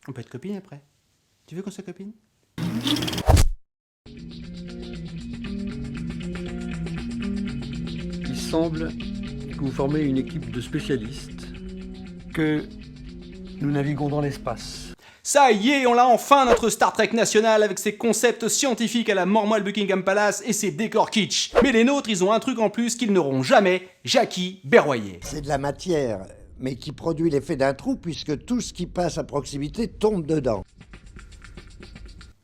On peut être copine après. Tu veux qu'on soit copine? Il semble que vous formez une équipe de spécialistes, que nous naviguons dans l'espace. Ça y est, on l'a enfin notre Star Trek national avec ses concepts scientifiques à la Mormoile Buckingham Palace et ses décors kitsch. Mais les nôtres, ils ont un truc en plus qu'ils n'auront jamais, Jackie Berroyer. C'est de la matière, mais qui produit l'effet d'un trou puisque tout ce qui passe à proximité tombe dedans.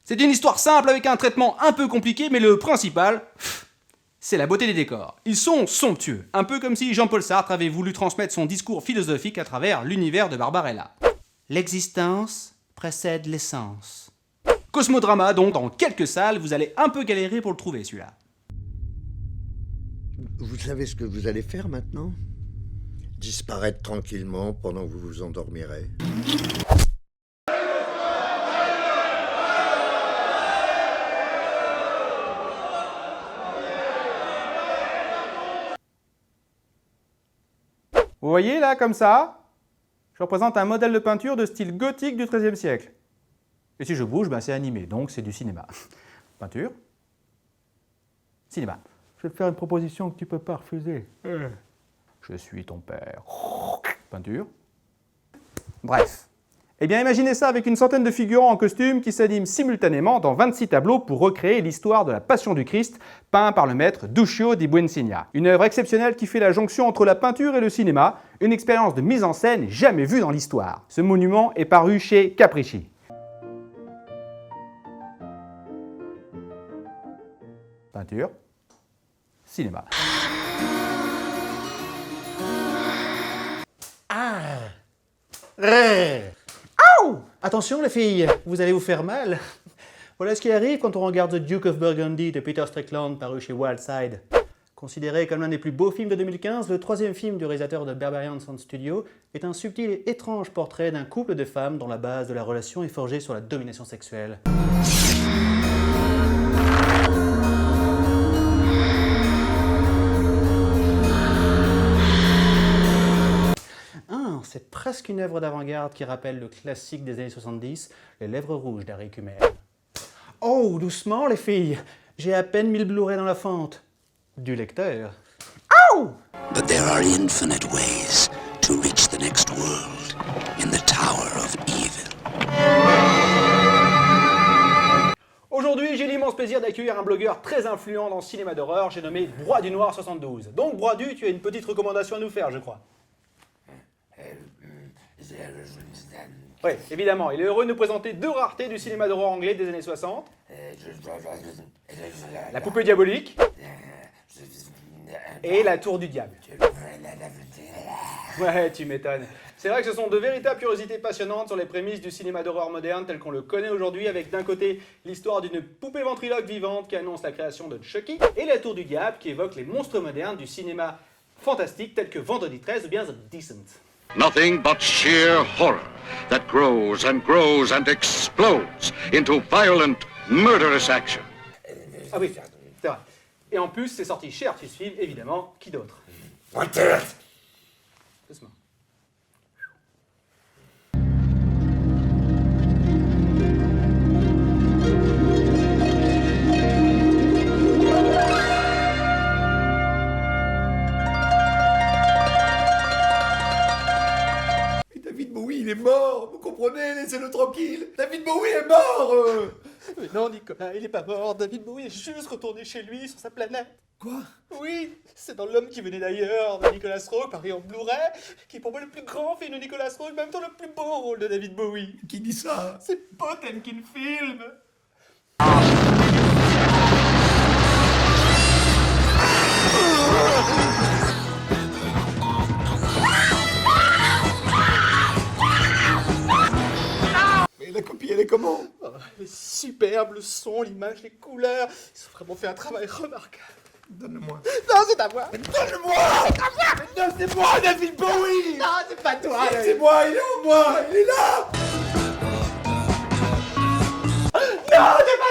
C'est une histoire simple avec un traitement un peu compliqué, mais le principal, c'est la beauté des décors. Ils sont somptueux, un peu comme si Jean-Paul Sartre avait voulu transmettre son discours philosophique à travers l'univers de Barbarella. L'existence précède l'essence. Cosmodrama, donc dans quelques salles, vous allez un peu galérer pour le trouver celui-là. Vous savez ce que vous allez faire maintenant? Disparaître tranquillement pendant que vous vous endormirez. Vous voyez là, comme ça, je représente un modèle de peinture de style gothique du XIIIe siècle. Et si je bouge, ben c'est animé, donc c'est du cinéma. Peinture. Cinéma. Je vais te faire une proposition que tu peux pas refuser. Je suis ton père. Peinture. Bref. Eh bien, imaginez ça avec une centaine de figurants en costume qui s'animent simultanément dans 26 tableaux pour recréer l'histoire de la Passion du Christ, peint par le maître Duccio di Buonsigna. Une œuvre exceptionnelle qui fait la jonction entre la peinture et le cinéma, une expérience de mise en scène jamais vue dans l'histoire. Ce monument est paru chez Capricci. Peinture. Cinéma. Attention les filles, vous allez vous faire mal. Voilà ce qui arrive quand on regarde The Duke of Burgundy de Peter Strickland paru chez Wildside. Considéré comme l'un des plus beaux films de 2015, le troisième film du réalisateur de Barbarian Sound Studio est un subtil et étrange portrait d'un couple de femmes dont la base de la relation est forgée sur la domination sexuelle. C'est presque une œuvre d'avant-garde qui rappelle le classique des années 70, Les Lèvres Rouges d'Harry Kummer. Oh, doucement les filles, j'ai à peine mis le Blu-ray dans la fente. Du lecteur. Oh! But there are infinite ways to reach the next world in the Tower of Evil. Aujourd'hui, j'ai l'immense plaisir d'accueillir un blogueur très influent dans le cinéma d'horreur, j'ai nommé Broie du Noir 72. Donc Broie du, tu as une petite recommandation à nous faire, je crois. Oui, évidemment, il est heureux de nous présenter deux raretés du cinéma d'horreur anglais des années 60. La poupée diabolique et la tour du diable. Ouais, tu m'étonnes. C'est vrai que ce sont de véritables curiosités passionnantes sur les prémices du cinéma d'horreur moderne tel qu'on le connaît aujourd'hui, avec d'un côté l'histoire d'une poupée ventriloque vivante qui annonce la création de Chucky, et la tour du diable qui évoque les monstres modernes du cinéma fantastique tels que Vendredi 13 ou bien The Descent. Nothing but sheer horror that grows and grows and explodes into violent, murderous action. Ah oui, c'est vrai. Et en plus, c'est sorti chez Artus Film, évidemment. Qui d'autre? Doucement. David Bowie, il est mort, vous comprenez? Laissez-le tranquille. David Bowie est mort. Mais non, Nicolas, il est pas mort. David Bowie est juste retourné chez lui, sur sa planète. Quoi? Oui, c'est dans L'Homme qui venait d'ailleurs, de Nicolas Roeg, paru en Blu-ray, qui est pour moi le plus grand film de Nicolas Roeg, en même temps le plus beau rôle de David Bowie. Qui dit ça? C'est Potemkin Film. Mais la copie, elle est comment? Oh, elle est superbe, le son, l'image, les couleurs. Ils ont vraiment fait un travail remarquable. Donne-le-moi. Non, c'est à moi. Donne-le-moi! Non, c'est moi, David Bowie! Non, c'est pas toi. C'est moi, il est en moi! Il est là! Non, c'est pas